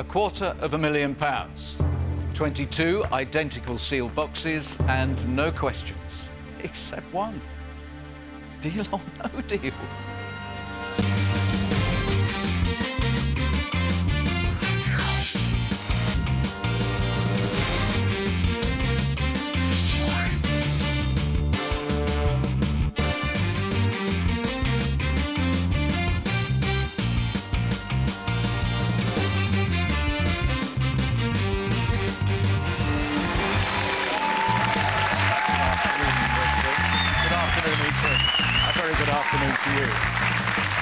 £250,000. 22 identical sealed boxes and no questions, except one. Deal or no deal?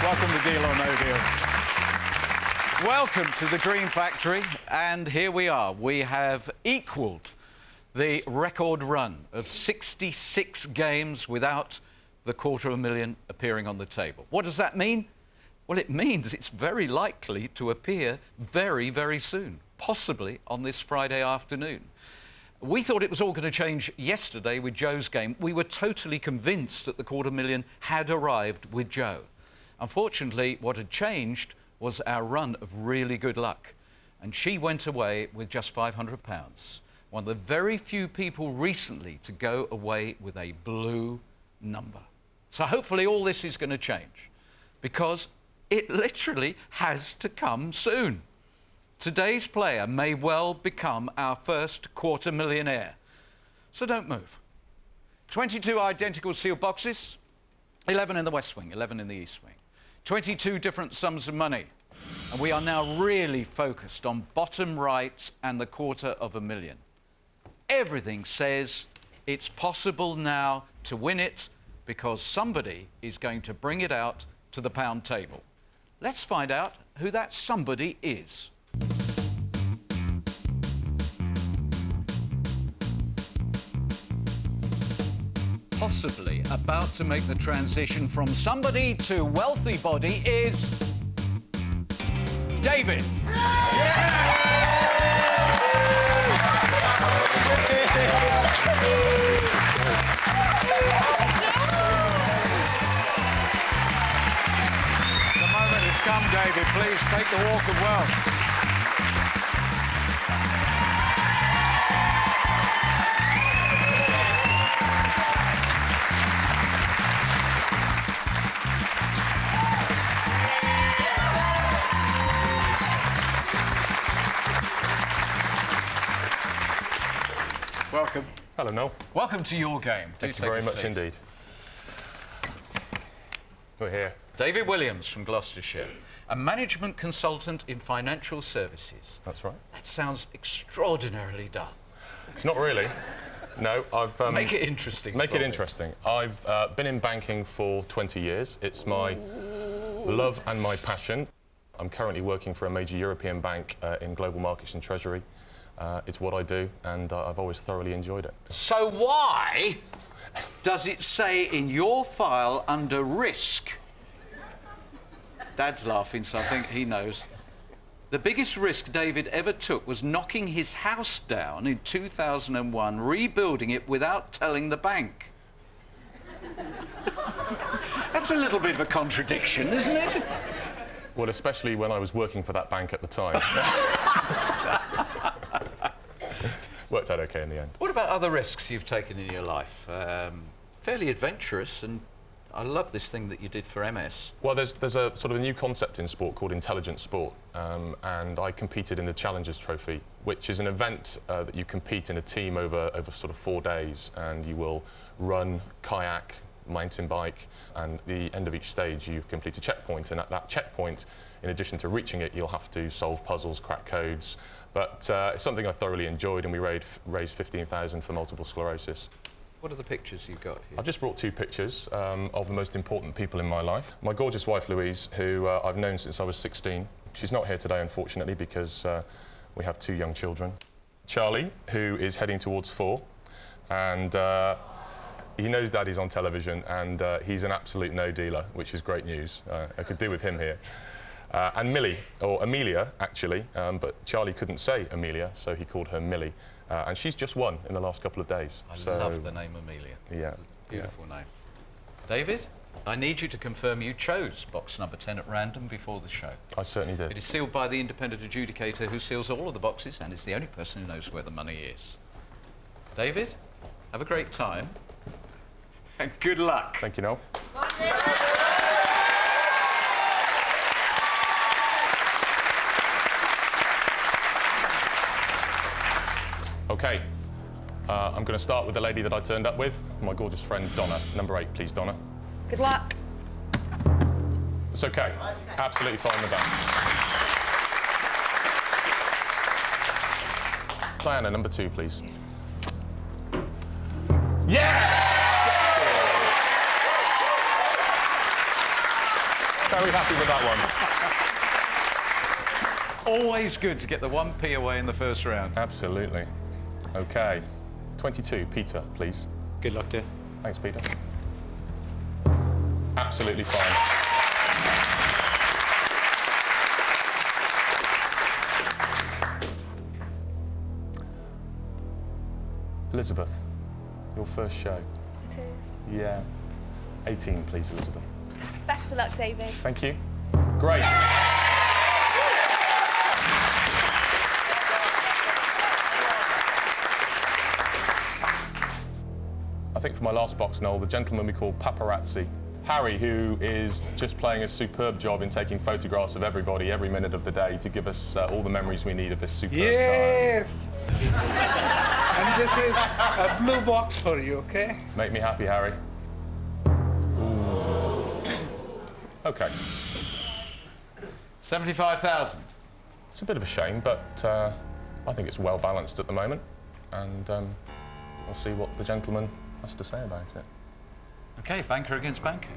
Welcome to Deal or No Deal. Welcome to the Dream Factory, and here we are. We have equalled the record run of 66 games without the $250,000 appearing on the table. What does that mean? Well, it means it's very likely to appear very, very soon, possibly on this Friday afternoon. We thought it was all going to change yesterday with Joe's game. We were totally convinced that the $250,000 had arrived with Joe. Unfortunately, what had changed was our run of really good luck. And she went away with just £500. One of the very few people recently to go away with a blue number. So hopefully all this is going to change, because it literally has to come soon. Today's player may well become our first $250,000. So don't move. 22 identical sealed boxes, 11 in the West Wing, 11 in the East Wing. 22 different sums of money. And we are now really focused on bottom right and the $250,000. Everything says it's possible now to win it, because somebody is going to bring it out to the pound table. Let's find out who that somebody is. Possibly about to make the transition from somebody to wealthy body is David. The moment has come, David. Please take the walk of wealth. Welcome. Hello, Noel. Welcome to your game. Thank you very much indeed. We're here. David Williams from Gloucestershire, a management consultant in financial services. That's right. That sounds extraordinarily dull. It's not really. No, I've... Make it interesting. Make it interesting. I've been in banking for 20 years. It's my love and my passion. I'm currently working for a major European bank in global markets and treasury. It's what I do, and I've always thoroughly enjoyed it. So why does it say in your file under risk? Dad's laughing, so I think he knows. The biggest risk David ever took was knocking his house down in 2001, rebuilding it without telling the bank. That's a little bit of a contradiction, isn't it? Well, especially when I was working for that bank at the time. Worked out OK in the end. What about other risks you've taken in your life? Fairly adventurous, and I love this thing that you did for MS. Well, there's a sort of a new concept in sport called intelligent sport, and I competed in the Challengers Trophy, which is an event that you compete in a team over sort of 4 days, and you will run, kayak, mountain bike, and at the end of each stage you complete a checkpoint, and at that checkpoint, in addition to reaching it, you'll have to solve puzzles, crack codes. But it's something I thoroughly enjoyed, and we raised $15,000 for multiple sclerosis. What are the pictures you've got here? I've just brought 2 pictures of the most important people in my life. My gorgeous wife, Louise, who I've known since I was 16. She's not here today, unfortunately, because we have 2 young children. Charlie, who is heading towards 4, and he knows Daddy's on television, and he's an absolute no-dealer, which is great news. I could do with him here. And Millie, or Amelia, actually, but Charlie couldn't say Amelia, so he called her Millie. And she's just won in the last couple of days. I love the name Amelia. Yeah. Beautiful name. David? I need you to confirm you chose box number 10 at random before the show. I certainly It did. is sealed by the independent adjudicator who seals all of the boxes and is the only person who knows where the money is. David, have a great time. And good luck. Thank you, Noel. Okay, I'm going to start with the lady that I turned up with, my gorgeous friend Donna. Number 8, please, Donna. Good luck. It's okay. Absolutely fine with that. Diana, number 2, please. Yeah! Very happy with that one. Always good to get the 1p away in the first round. Absolutely. Okay. 22, Peter, please. Good luck, Dave. Thanks, Peter. Absolutely fine. Elizabeth, your first show. It is. Yeah. 18, please, Elizabeth. Best of luck, David. Thank you. Great. I think for my last box, Noel, the gentleman we call Paparazzi. Harry, who is just playing a superb job in taking photographs of everybody every minute of the day to give us all the memories we need of this superb time. Yes! And this is a blue box for you, okay? Make me happy, Harry. Ooh. Okay. 75,000. It's a bit of a shame, but I think it's well balanced at the moment, and we'll see what the gentleman has to say about it. Okay, banker against banker.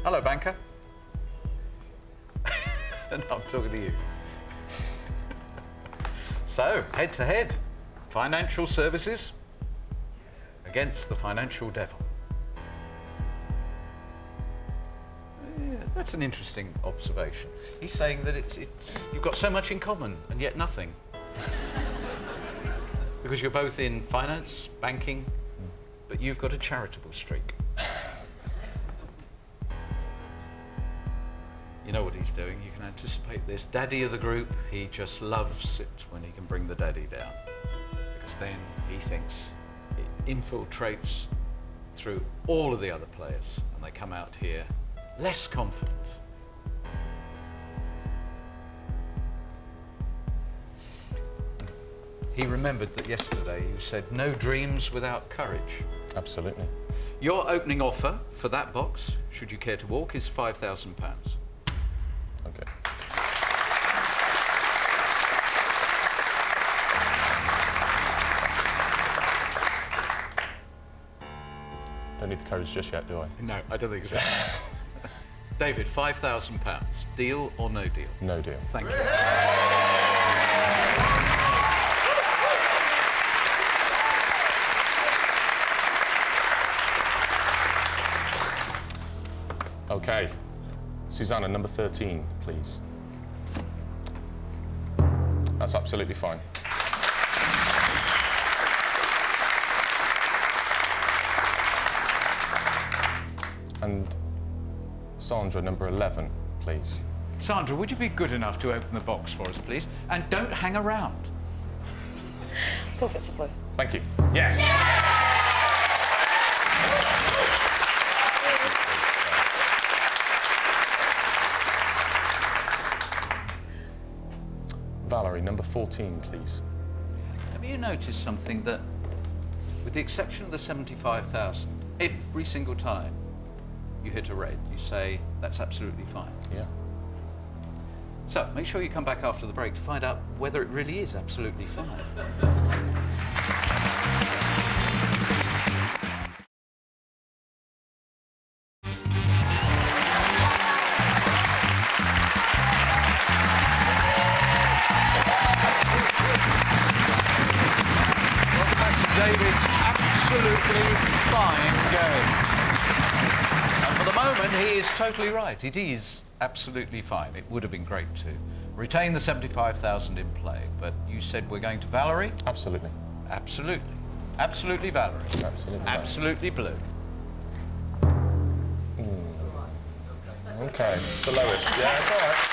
Hello, banker. And I'm talking to you. So, head to head, financial services against the financial devil. Yeah, that's an interesting observation. He's saying that it's you've got so much in common and yet nothing. Because you're both in finance, banking, but you've got a charitable streak. You know what he's doing, you can anticipate this. Daddy of the group, he just loves it when he can bring the daddy down. Because then he thinks it infiltrates through all of the other players and they come out here less confident. He remembered that yesterday you said no dreams without courage. Absolutely. Your opening offer for that box, should you care to walk, is £5,000. Okay. Don't need the codes just yet, do I? No, I don't think so. David, £5,000. Deal or no deal? No deal. Thank you. Okay. Susanna, number 13, please. That's absolutely fine. And Sandra, number 11, please. Sandra, would you be good enough to open the box for us, please? And don't hang around. Perfectly. Thank you. Yes! Valerie, number 14, please. Have you noticed something that, with the exception of the 75,000, every single time you hit a red, you say, that's absolutely fine. Yeah. So, make sure you come back after the break to find out whether it really is absolutely fine. Welcome back to David's absolutely fine game. And for the moment, he is totally right. It is absolutely fine. It would have been great to retain the 75,000 in play, but you said we're going to Valerie? Absolutely. Absolutely. Absolutely Valerie. Absolutely. Absolutely blue. Okay, it's the lowest. Yeah, it's all right.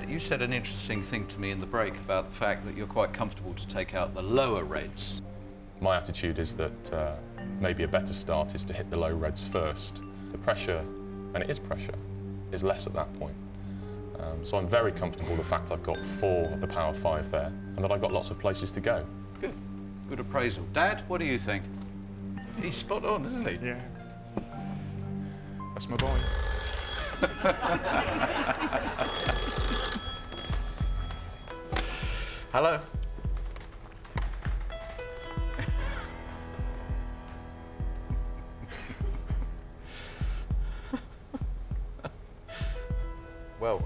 You said an interesting thing to me in the break about the fact that you're quite comfortable to take out the lower reds. My attitude is that maybe a better start is to hit the low reds first. The pressure, and it is pressure, is less at that point. So I'm very comfortable the fact I've got 4 of the power 5 there, and that I've got lots of places to go. Good. Good appraisal. Dad, what do you think? He's spot on, isn't he? Yeah. That's my boy. Hello? Well.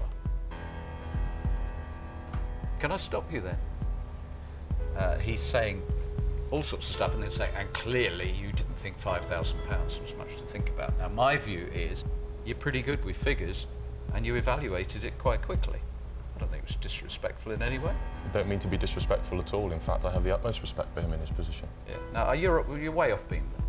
Can I stop you there? He's saying all sorts of stuff and then saying, and clearly you didn't think £5,000 was much to think about. Now, my view is you're pretty good with figures and you evaluated it quite quickly. I don't think it was disrespectful in any way. I don't mean to be disrespectful at all. In fact, I have the utmost respect for him in his position. Yeah. Now, you're way off beam then.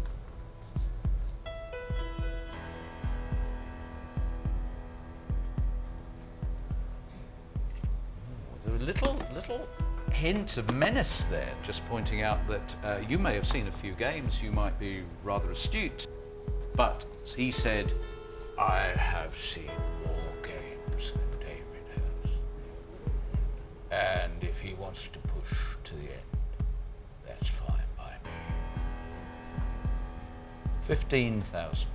Little hint of menace there, just pointing out that you may have seen a few games, you might be rather astute, but as he said, I have seen more games than David has. And if he wants to push to the end, that's fine by me. £15,000.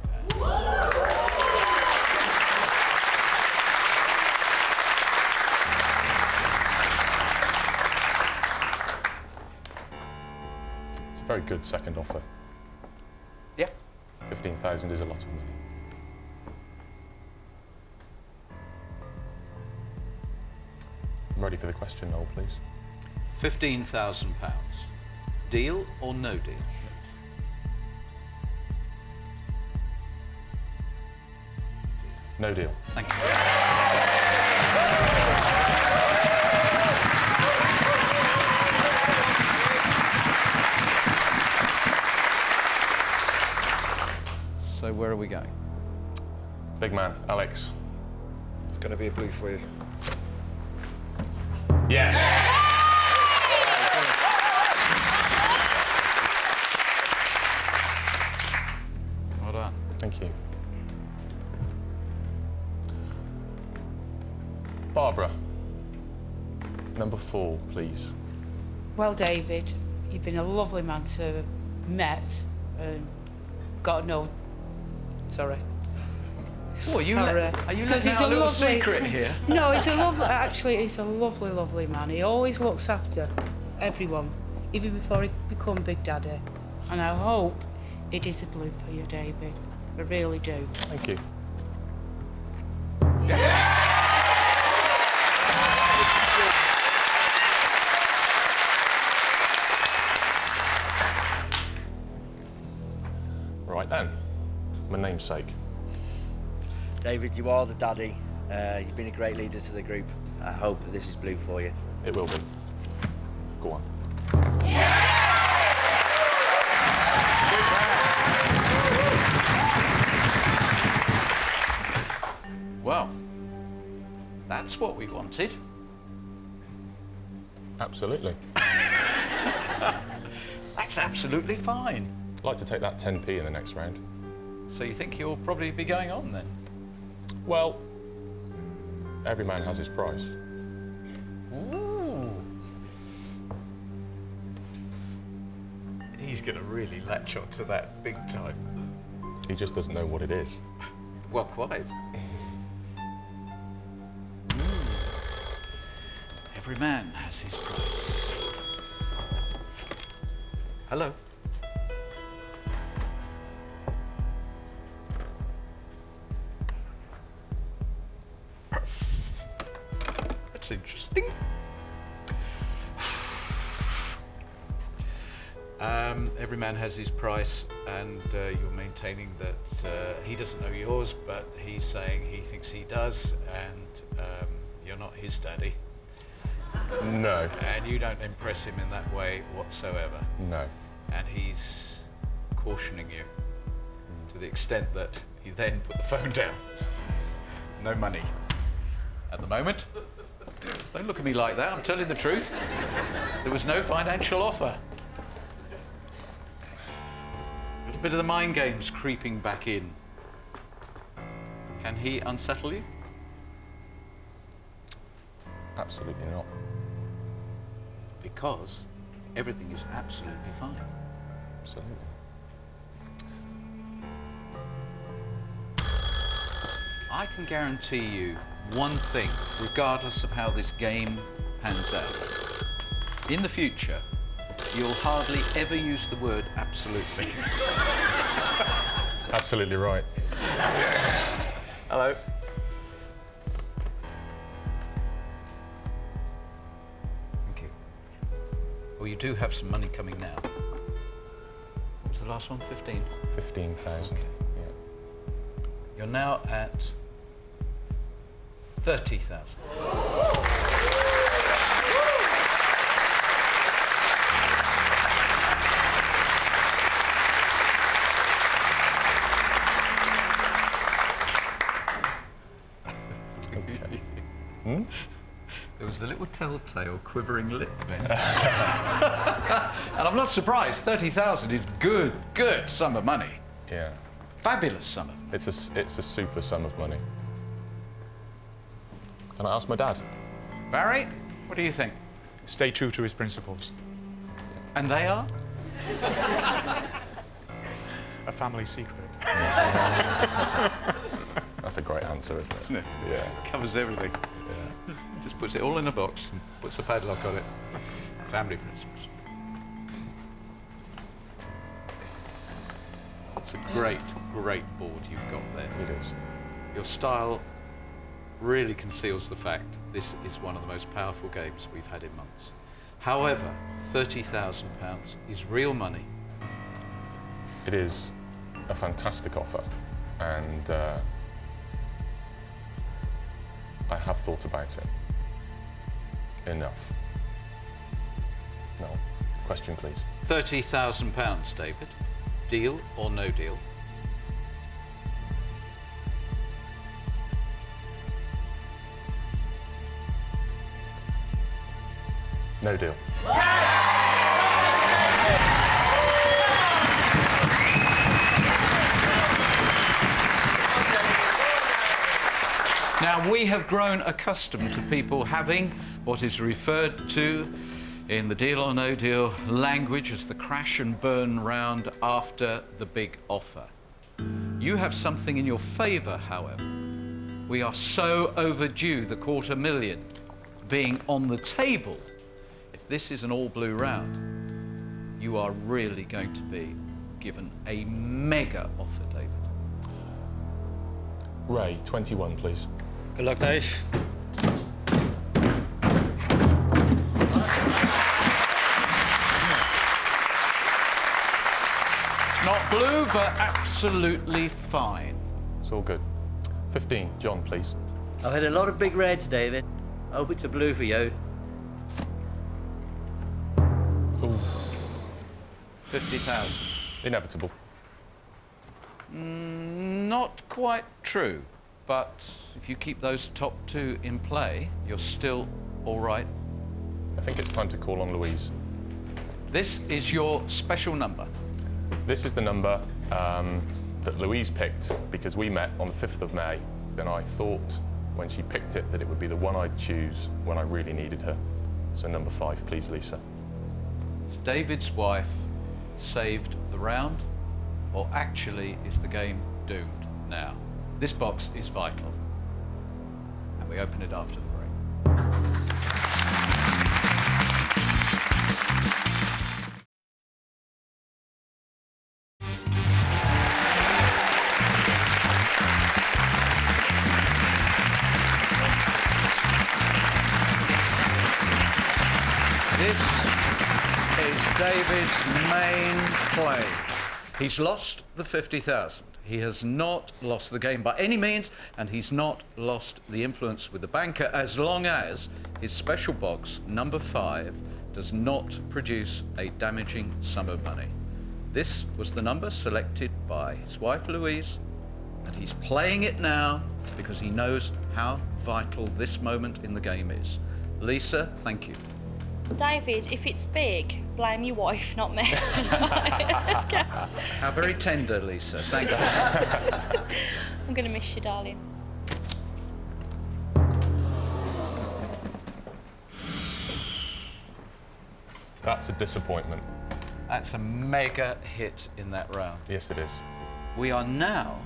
A very good second offer. Yeah. 15,000 is a lot of money. I'm ready for the question, Noel, please. £15,000. Deal or no deal? No deal. Thank you. So where are we going? Big man, Alex. It's going to be a blue for you. Yes! Well done. Thank you. Barbara. Number 4, please. Well, David, you've been a lovely man to have met and got to know. Sorry. What, are you Sorry. are you 'Cause letting he's out a a little lovely- secret here? No, he's a lovely. Actually, he's a lovely, lovely man. He always looks after everyone, even before he become Big Daddy. And I hope it is a blue for you, David. I really do. Thank you. Right then, my namesake. David, you are the daddy. You've been a great leader to the group. I hope that this is blue for you. It will be. Go on. Well, that's what we wanted. Absolutely. That's absolutely fine. I'd like to take that 10p in the next round. So you think you'll probably be going on then? Well, every man has his price. Ooh. He's going to really latch on to that big time. He just doesn't know what it is. Well, quite. Every man has his price. Hello. That's interesting. Every man has his price, and you're maintaining that he doesn't know yours, but he's saying he thinks he does, and you're not his daddy. No. And you don't impress him in that way whatsoever. No. And he's cautioning you to the extent that he then put the phone down. No money at the moment. Don't look at me like that, I'm telling the truth. There was no financial offer. A little bit of the mind games creeping back in. Can he unsettle you? Absolutely not. Because everything is absolutely fine. Absolutely. I can guarantee you one thing, regardless of how this game pans out. In the future, you'll hardly ever use the word absolutely. Absolutely right. Hello. Thank you. Well, you do have some money coming now. What was the last one? 15? 15,000. Okay. Yeah. You're now at 30,000. Okay. There was a little telltale quivering lip then. And I'm not surprised, 30,000 is good sum of money. Yeah. Fabulous sum of money. It's a super sum of money. Can I ask my dad? Barry, what do you think? Stay true to his principles. And they are? A family secret. That's a great answer, isn't it? Isn't it? Yeah. Covers everything. Yeah. Just puts it all in a box and puts a padlock on it. Family principles. It's a great board you've got there. It is. Your style really conceals the fact this is one of the most powerful games we've had in months. However, £30,000 is real money. It is a fantastic offer, and I have thought about it. Enough. No. Question, please. £30,000, David. Deal or no deal? No deal. Now, we have grown accustomed to people having what is referred to in the deal or no deal language as the crash and burn round after the big offer. You have something in your favour, however. We are so overdue the $250,000 being on the table. If this is an all-blue round, you are really going to be given a mega offer, David. Ray, 21, please. Good luck, Dave. Not blue, but absolutely fine. It's all good. 15, John, please. I've had a lot of big reds, David. I hope it's a blue for you. Ooh. 50,000. Inevitable. Not quite true, but if you keep those top two in play, you're still all right. I think it's time to call on Louise. This is your special number. This is the number that Louise picked because we met on the 5th of May, and I thought when she picked it that it would be the one I'd choose when I really needed her. So number 5, please, Lisa. Is David's wife saved the round, or actually is the game doomed now? This box is vital, and we open it after the break. This is David's main play. He's lost the 50,000. He has not lost the game by any means, and he's not lost the influence with the banker as long as his special box, number 5, does not produce a damaging sum of money. This was the number selected by his wife, Louise, and he's playing it now because he knows how vital this moment in the game is. Lisa, thank you. David, if it's big, blame your wife, not me. How very tender, Lisa. Thank you. I'm going to miss you, darling. That's a disappointment. That's a mega hit in that round. Yes, it is. We are now,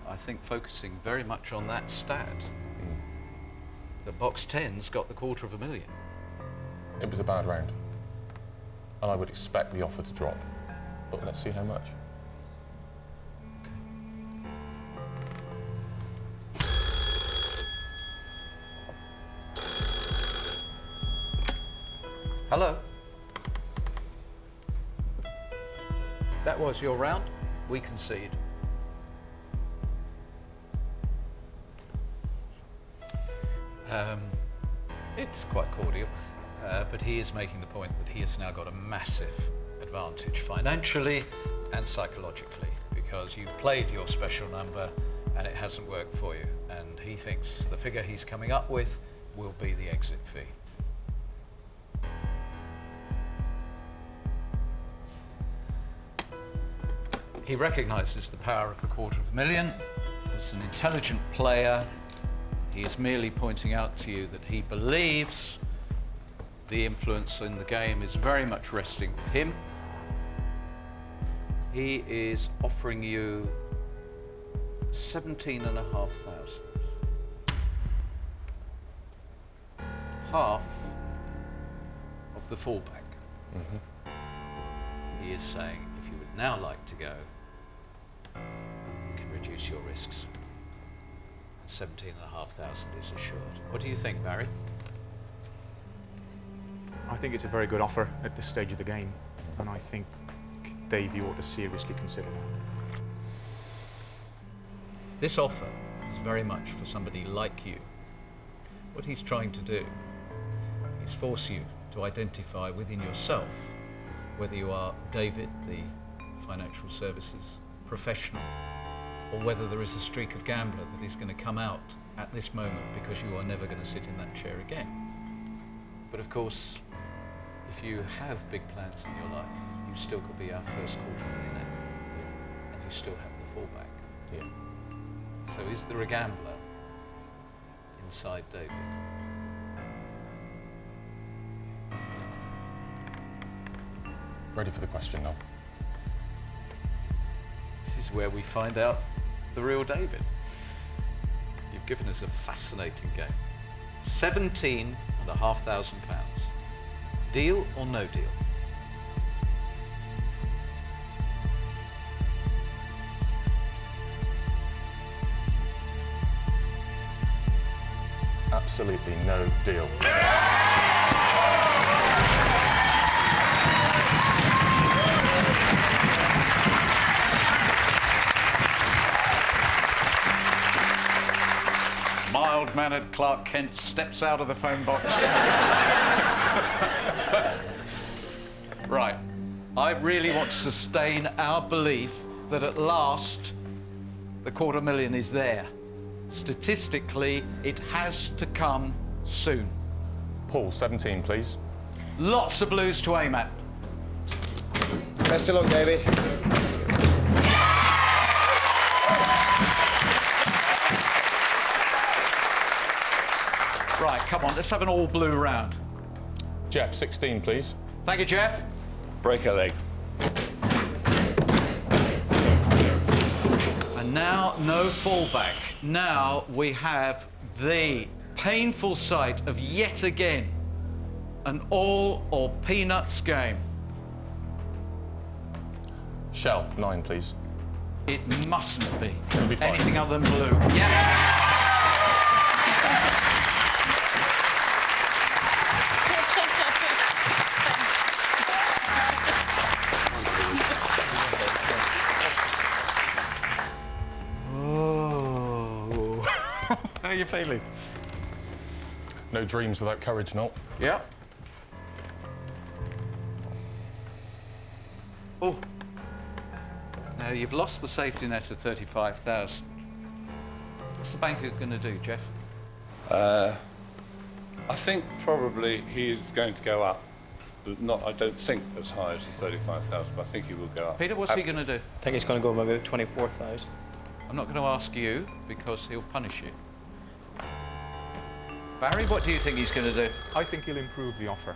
I think, focusing very much on that stat. That box 10's got the $250,000. It was a bad round. And I would expect the offer to drop. But let's see how much. Hello. That was your round. We concede. It's quite cordial, but he is making the point that he has now got a massive advantage financially and psychologically because you've played your special number and it hasn't worked for you, and he thinks the figure he's coming up with will be the exit fee. He recognises the power of the $250,000. As an intelligent player, he is merely pointing out to you that he believes the influence in the game is very much resting with him. He is offering you 17,500. Half of the fallback. He is saying, if you would now like to go, you can reduce your risks. 17,500 is assured. What do you think, Barry? I think it's a very good offer at this stage of the game, and I think, Dave, you ought to seriously consider that. This offer is very much for somebody like you. What he's trying to do is force you to identify within yourself whether you are David, the financial services professional, or whether there is a streak of gambler that is going to come out at this moment because you are never going to sit in that chair again. But of course, if you have big plans in your life, you still could be our first $250,000, and you still have the fallback. So is there a gambler inside David? Ready for the question now. This is where we find out the real David. You've given us a fascinating game. £17,500. Deal or no deal? Absolutely no deal. Mild-mannered Clark Kent steps out of the phone box. Right. I really want to sustain our belief that at last the $250,000 is there. Statistically, it has to come soon. Paul, 17, please. Lots of blues to aim at. Best of luck, David. Right, come on, let's have an all-blue round. Jeff, 16, please. Thank you, Jeff. Break a leg. And now, no fallback. Now we have the painful sight of yet again an all or peanuts game. Shell, 9, please. It mustn't be. It'll be fine. Anything other than blue. Yeah. are you feeling? No dreams without courage, Noel. Yep. Oh. Now, you've lost the safety net of 35,000. What's the banker going to do, Jeff? I think probably he's going to go up, but not, I don't think as high as the 35,000, but I think he will go up. Peter, what's he going to do? I think it's going to go about 24,000. I'm not going to ask you because he'll punish you. Barry, what do you think he's going to do? I think he'll improve the offer.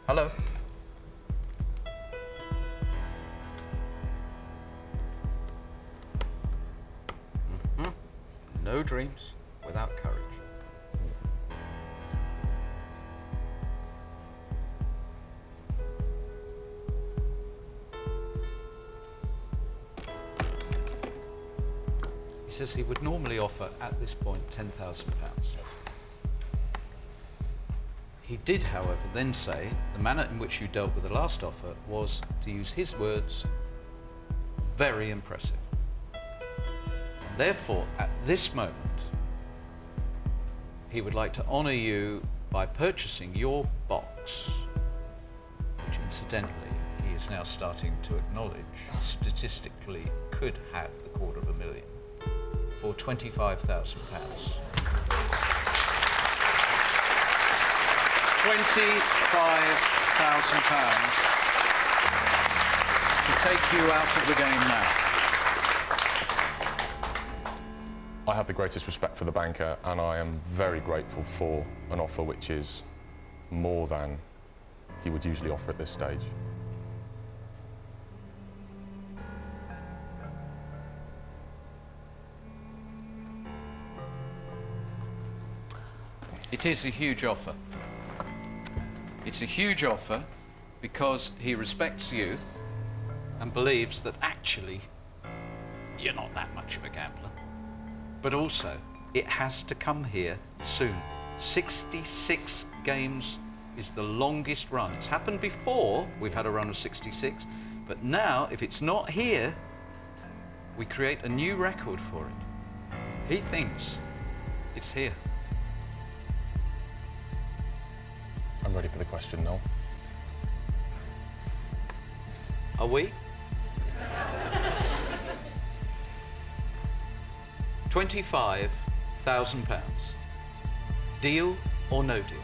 Hello? No dreams without courage. He says he would normally offer at this point £10,000. He did, however, then say the manner in which you dealt with the last offer was, to use his words, very impressive. And therefore, at this moment, he would like to honour you by purchasing your box, which incidentally he is now starting to acknowledge statistically could have the £250,000, for £25,000. £25,000 to take you out of the game now. I have the greatest respect for the banker, and I am very grateful for an offer which is more than he would usually offer at this stage. It is a huge offer. It's a huge offer because he respects you and believes that actually you're not that much of a gambler. But also, it has to come here soon. 66 games is the longest run. It's happened before, we've had a run of 66, but now, if it's not here, we create a new record for it. He thinks it's here. I'm ready for the question, Noel. Are we? £25,000. Deal or no deal?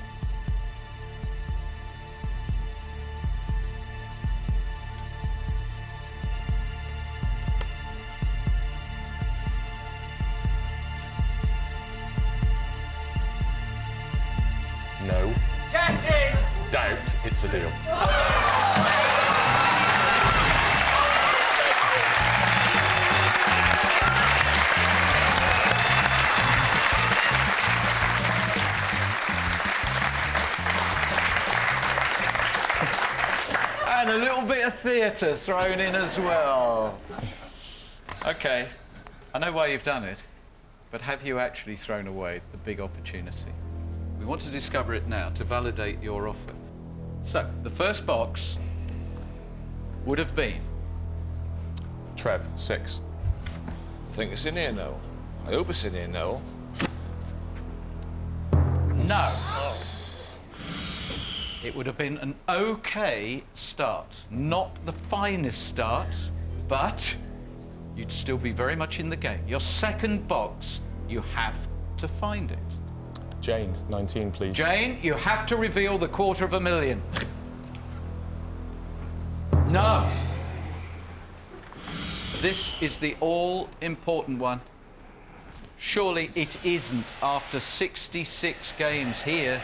No. Get in! Doubt it's a deal. And a little bit of theatre thrown in as well. OK, I know why you've done it, but have you actually thrown away the big opportunity? We want to discover it now to validate your offer. So, the first box would have been... Trev, 6. I think it's in here, Noel. I hope it's in here, Noel. No. It would have been an OK start. Not the finest start, but you'd still be very much in the game. Your second box, you have to find it. Jane, 19, please. Jane, you have to reveal the £250,000. No. This is the all-important one. Surely it isn't after 66 games here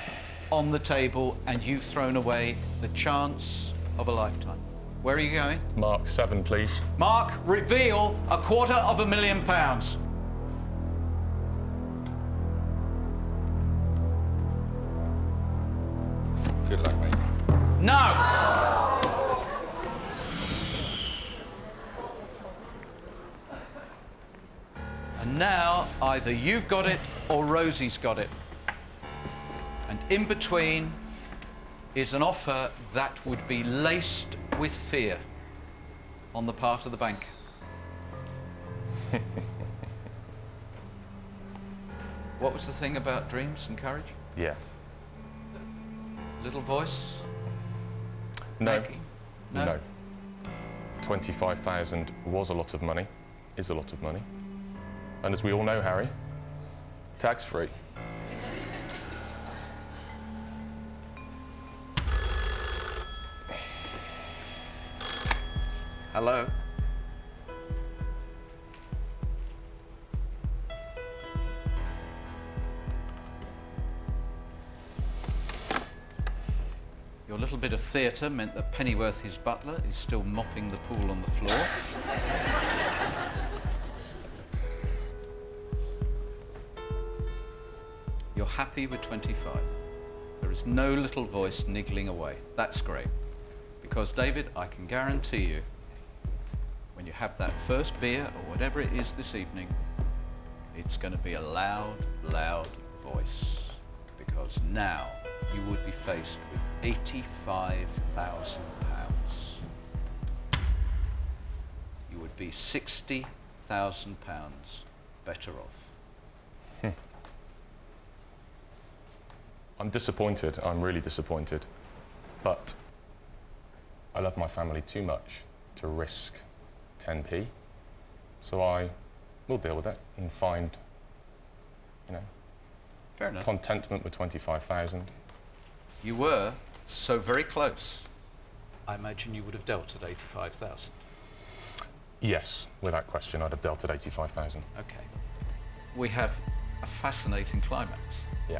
on the table and you've thrown away the chance of a lifetime. Where are you going? Mark, 7, please. Mark, reveal £250,000. Good luck, mate. No! And now, either you've got it or Rosie's got it. And in between is an offer that would be laced with fear on the part of the banker. What was the thing about dreams and courage? Yeah. Little voice? No. Nagging? No. 25,000 was a lot of money, is a lot of money. And as we all know, Harry, tax-free. Hello? Your little bit of theatre meant that Pennyworth, his butler, is still mopping the pool on the floor. You're happy with 25. There is no little voice niggling away. That's great. Because, David, I can guarantee you, when you have that first beer or whatever it is this evening, it's going to be a loud, loud voice. Because now you would be faced with £85,000. You would be £60,000 better off. I'm disappointed. I'm really disappointed. But I love my family too much to risk 10p. So I will deal with it and find, you know, Fair enough. contentment with 25,000. You were so very close. I imagine you would have dealt at 85,000. Yes, without question, I'd have dealt at 85,000. Okay. We have a fascinating climax. Yeah.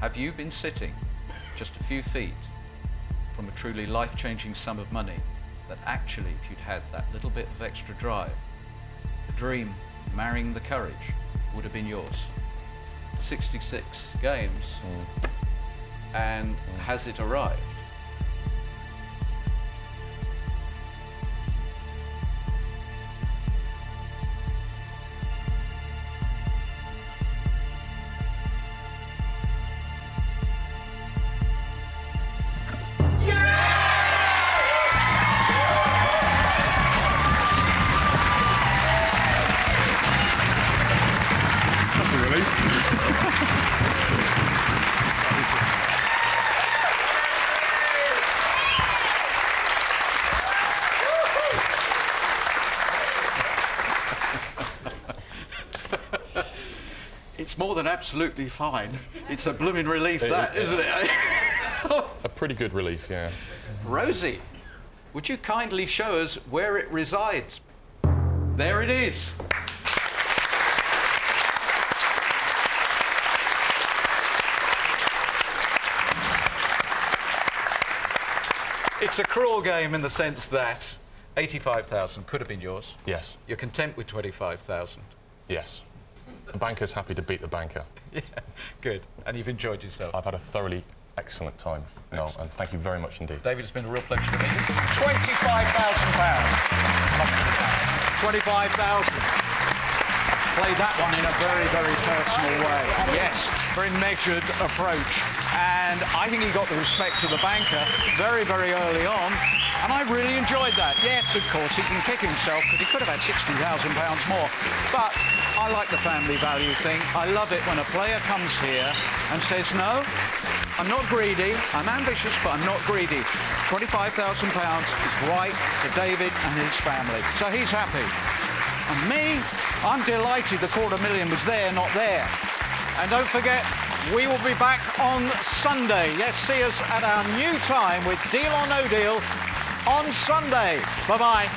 Have you been sitting just a few feet from a truly life-changing sum of money that actually, if you'd had that little bit of extra drive, the dream marrying the courage would have been yours? 66 games, and has it arrived? It's more than absolutely fine. It's a blooming relief, isn't it? A pretty good relief, yeah. Rosie, would you kindly show us where it resides? There it is. It's a cruel game in the sense that 85,000 could have been yours. Yes. You're content with 25,000. Yes. The banker's happy to beat the banker. Yeah, good. And you've enjoyed yourself. I've had a thoroughly excellent time, Noel, and thank you very much indeed. David, it's been a real pleasure to meet you. £25,000. 25,000. Play that one in a very, very personal way. Yes, very measured approach. And I think he got the respect of the banker very, very early on. And I really enjoyed that. Yes, of course, he can kick himself because he could have had £60,000 more. But I like the family value thing. I love it when a player comes here and says, no, I'm not greedy. I'm ambitious, but I'm not greedy. £25,000 is right for David and his family. So he's happy. And me, I'm delighted the $250,000 was there, not there. And don't forget, we will be back on Sunday. Yes, see us at our new time with Deal or No Deal on Sunday. Bye-bye.